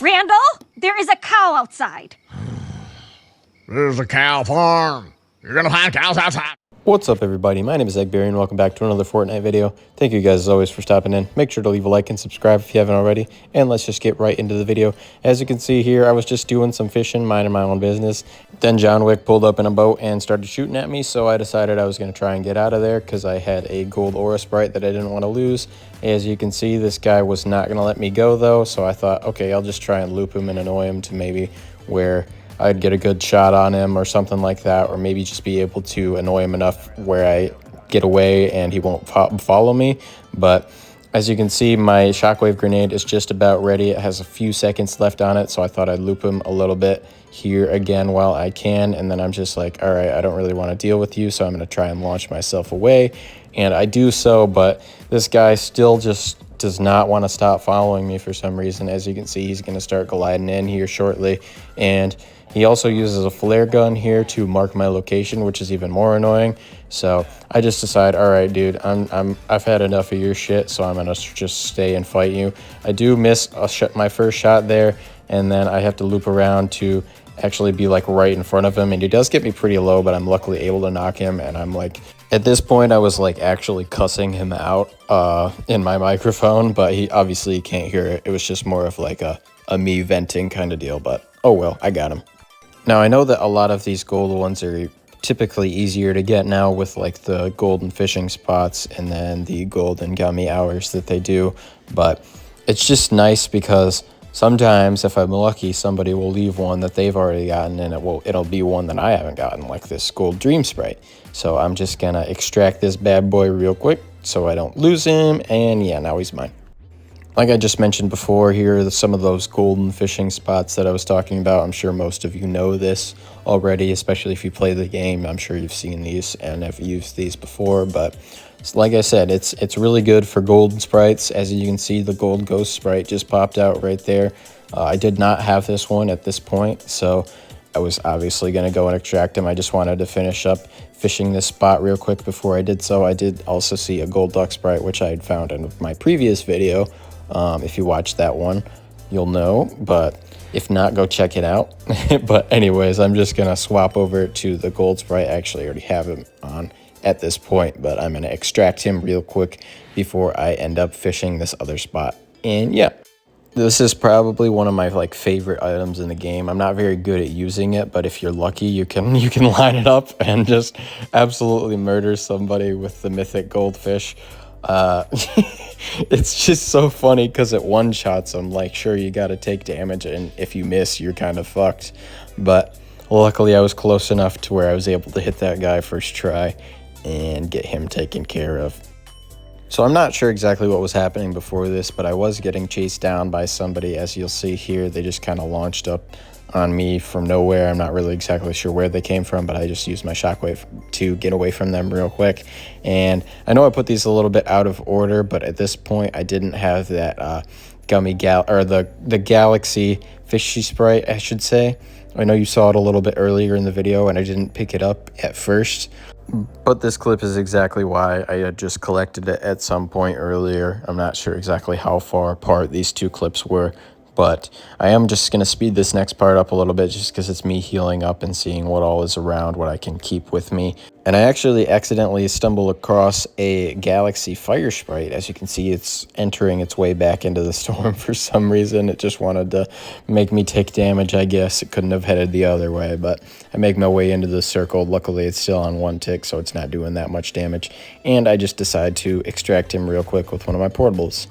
Randall, there is a cow outside. There's a cow farm. You're gonna find cows outside. What's up, everybody? My name is Eggberry, and welcome back to another Fortnite video. Thank you guys, as always, for stopping in. Make sure to leave a like and subscribe if you haven't already, and let's just get right into the video. As you can see here, I was just doing some fishing, minding my own business. Then John Wick pulled up in a boat and started shooting at me, so I decided I was going to try and get out of there because I had a gold aura sprite that I didn't want to lose. As you can see, this guy was not going to let me go, though, so I thought, okay, I'll just try and loop him and annoy him to maybe where I'd get a good shot on him or something like that, or maybe just be able to annoy him enough where I get away and he won't follow me. But as you can see, my shockwave grenade is just about ready. It has a few seconds left on it, so I thought I'd loop him a little bit here again while I can, and then I'm just like, all right, I don't really want to deal with you, so I'm going to try and launch myself away. And I do so, but this guy still just does not want to stop following me for some reason. As you can see, he's going to start gliding in here shortly, and he also uses a flare gun here to mark my location, which is even more annoying. So I just decide, all right, dude, I've had enough of your shit, so I'm gonna just stay and fight you. I do miss my first shot there, and then I have to loop around to actually be like right in front of him, and he does get me pretty low, but I'm luckily able to knock him. And I'm like, at this point I was like actually cussing him out in my microphone, but he obviously can't hear it. It was just more of like a me venting kind of deal, but oh well, I got him. Now, I know that a lot of these gold ones are typically easier to get now with like the golden fishing spots and then the golden gummy hours that they do, but it's just nice because sometimes if I'm lucky, somebody will leave one that they've already gotten, and it'll be one that I haven't gotten, like this gold dream sprite. So I'm just gonna extract this bad boy real quick so I don't lose him, and yeah, now he's mine. Like I just mentioned before, here are some of those golden fishing spots that I was talking about. I'm sure most of you know this already, especially if you play the game. I'm sure you've seen these and have used these before, but like I said, it's really good for golden sprites. As you can see, the gold ghost sprite just popped out right there. I did not have this one at this point, so I was obviously going to go and extract him. I just wanted to finish up fishing this spot real quick before I did so. I did also see a gold duck sprite, which I had found in my previous video. If you watched that one, you'll know, but if not, go check it out. But anyways, I'm just gonna swap over to the gold sprite. Actually, I already have him on at this point, but I'm gonna extract him real quick before I end up fishing this other spot. And yeah, this is probably one of my like favorite items in the game. I'm not very good at using it, but if you're lucky, you can line it up and just absolutely murder somebody with the mythic goldfish. It's just so funny because it one-shots them. Like, sure, you gotta take damage, and if you miss, you're kind of fucked. But luckily I was close enough to where I was able to hit that guy first try and get him taken care of. So I'm not sure exactly what was happening before this, but I was getting chased down by somebody. As you'll see here, they just kind of launched up on me from nowhere. I'm not really exactly sure where they came from, but I just used my shockwave to get away from them real quick. And I know I put these a little bit out of order, but at this point I didn't have that the galaxy fishy sprite, I should say. I know you saw it a little bit earlier in the video and I didn't pick it up at first, but this clip is exactly why. I had just collected it at some point earlier. I'm not sure exactly how far apart these two clips were, but I am just going to speed this next part up a little bit just because it's me healing up and seeing what all is around, what I can keep with me. And I actually accidentally stumbled across a galaxy fire sprite. As you can see, it's entering its way back into the storm for some reason. It just wanted to make me take damage, I guess. It couldn't have headed the other way, but I make my way into the circle. Luckily, it's still on one tick, so it's not doing that much damage. And I just decide to extract him real quick with one of my portables.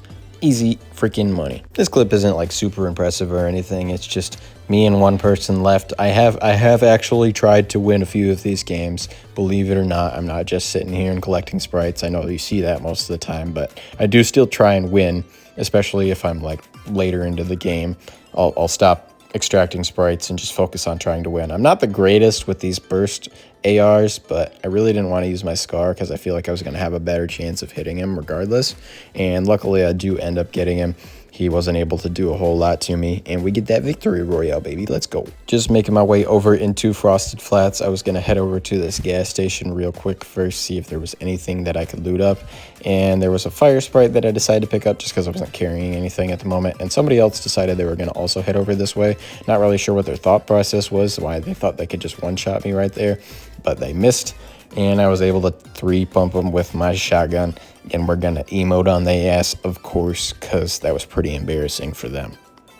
Easy freaking money. This clip isn't like super impressive or anything. It's just me and one person left. I have actually tried to win a few of these games. Believe it or not, I'm not just sitting here and collecting sprites. I know you see that most of the time, but I do still try and win, especially if I'm like later into the game. I'll stop extracting sprites and just focus on trying to win. I'm not the greatest with these burst ARs, but I really didn't want to use my Scar because I feel like I was going to have a better chance of hitting him regardless. And luckily I do end up getting him. he wasn't able to do a whole lot to me, and we get that victory royale, baby. Let's go. Just making my way over into Frosted Flats. I was gonna head over to this gas station real quick first, see if there was anything that I could loot up, and there was a fire sprite that I decided to pick up just because I wasn't carrying anything at the moment, and somebody else decided they were gonna also head over this way. Not really sure what their thought process was, why they thought they could just one-shot me right there, but they missed, and I was able to 3-pump them with my shotgun, and we're gonna emote on their ass, of course, because that was pretty embarrassing for them.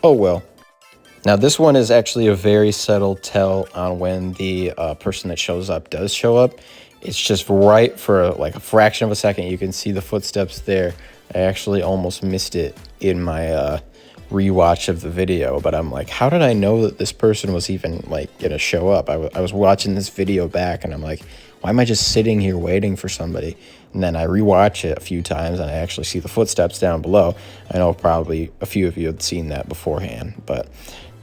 Oh well. Now this one is actually a very subtle tell on when the person that shows up does show up. It's just right for like a fraction of a second. You can see the footsteps there. I actually almost missed it in my rewatch of the video, but I'm like, how did I know that this person was even like gonna show up? I was watching this video back and I'm like, why am I just sitting here waiting for somebody? And then I rewatch it a few times and I actually see the footsteps down below. I know probably a few of you had seen that beforehand, but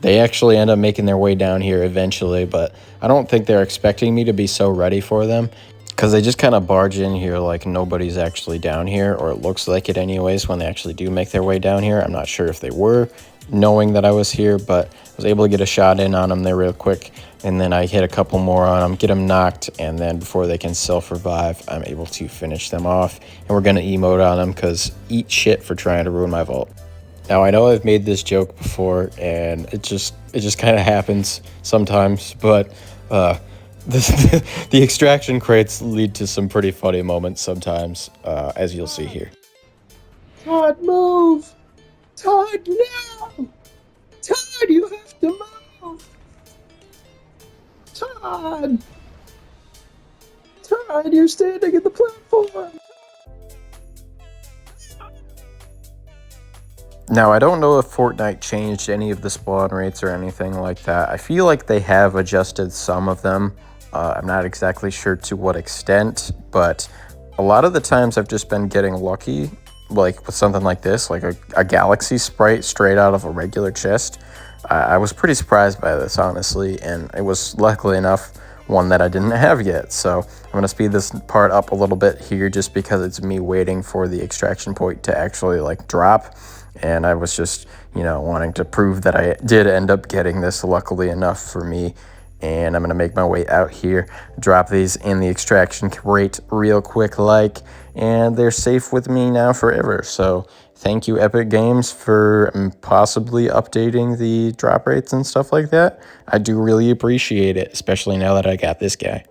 they actually end up making their way down here eventually, but I don't think they're expecting me to be so ready for them, because they just kind of barge in here like nobody's actually down here, or it looks like it anyways when they actually do make their way down here. I'm not sure if they were knowing that I was here, but I was able to get a shot in on them there real quick, and then I hit a couple more on them, get them knocked, and then before they can self-revive, I'm able to finish them off, and we're going to emote on them because eat shit for trying to ruin my vault. Now, I know I've made this joke before, and it just kind of happens sometimes, but the extraction crates lead to some pretty funny moments sometimes, as you'll see here. Todd, move! Todd, no! Todd, you have to move! Todd! Todd, you're standing at the platform! Now, I don't know if Fortnite changed any of the spawn rates or anything like that. I feel like they have adjusted some of them. I'm not exactly sure to what extent, but a lot of the times I've just been getting lucky, like with something like this, like a Galaxy Sprite straight out of a regular chest. I was pretty surprised by this, honestly, and it was luckily enough one that I didn't have yet. So I'm going to speed this part up a little bit here just because it's me waiting for the extraction point to actually like drop. And I was just, you know, wanting to prove that I did end up getting this luckily enough for me. And I'm going to make my way out here, drop these in the extraction crate real quick and they're safe with me now forever. So thank you, Epic Games, for possibly updating the drop rates and stuff like that. I do really appreciate it, especially now that I got this guy.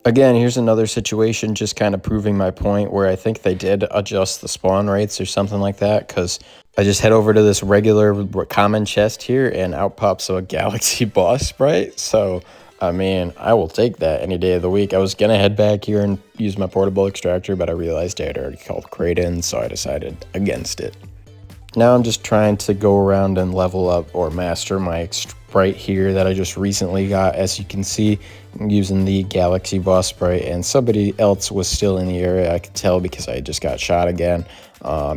Again, here's another situation just kind of proving my point where I think they did adjust the spawn rates or something like that, because I just head over to this regular common chest here and out pops a Galaxy Boss Sprite. So, I mean, I will take that any day of the week. I was going to head back here and use my portable extractor, but I realized I had already called crate in, so I decided against it. Now I'm just trying to go around and level up or master my Sprite here that I just recently got. As you can see, I'm using the Galaxy Boss Sprite, and somebody else was still in the area. I could tell because I just got shot again,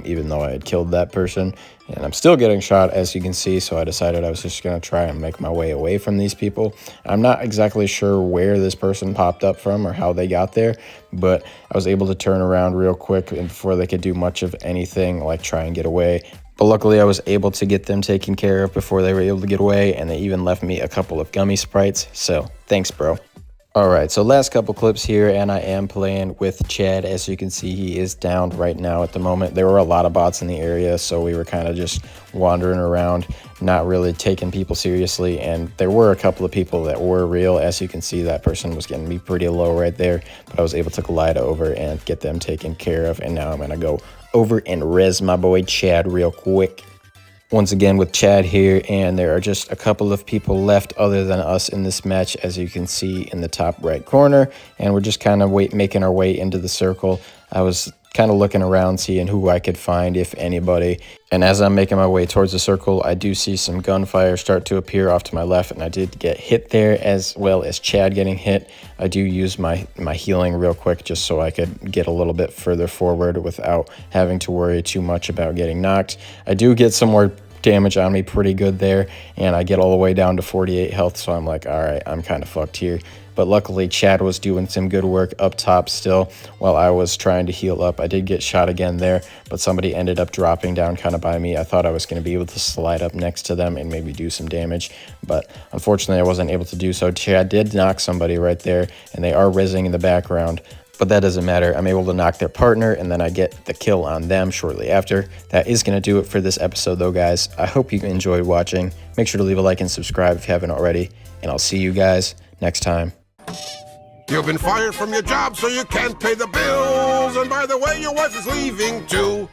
even though I had killed that person. And I'm still getting shot, as you can see, so I decided I was just going to try and make my way away from these people. I'm not exactly sure where this person popped up from or how they got there, but I was able to turn around real quick and before they could do much of anything, like try and get away. But luckily, I was able to get them taken care of before they were able to get away, and they even left me a couple of gummy Sprites, so thanks, bro. Alright, so last couple clips here, and I am playing with Chad. As you can see, he is downed right now at the moment. There were a lot of bots in the area, so we were kind of just wandering around, not really taking people seriously, and there were a couple of people that were real. As you can see, that person was getting me pretty low right there, but I was able to glide over and get them taken care of, and now I'm going to go over and res my boy Chad real quick. Once again with Chad here, and there are just a couple of people left other than us in this match, as you can see in the top right corner, and we're just kind of making our way into the circle. I was kind of looking around, seeing who I could find, if anybody, and as I'm making my way towards the circle, I do see some gunfire start to appear off to my left, and I did get hit there, as well as Chad getting hit. I do use my healing real quick just so I could get a little bit further forward without having to worry too much about getting knocked. I do get some more damage on me pretty good there, and I get all the way down to 48 health, so I'm like, all right, I'm kind of fucked here. but luckily Chad was doing some good work up top still while I was trying to heal up. I did get shot again there, but somebody ended up dropping down kind of by me. I thought I was going to be able to slide up next to them and maybe do some damage, but unfortunately I wasn't able to do so. Chad did knock somebody right there, and they are rizzing in the background. But that doesn't matter. I'm able to knock their partner, and then I get the kill on them shortly after. That is going to do it for this episode, though, guys. I hope you enjoyed watching. Make sure to leave a like and subscribe if you haven't already, and I'll see you guys next time. You've been fired from your job, so you can't pay the bills. And by the way, your wife is leaving, too.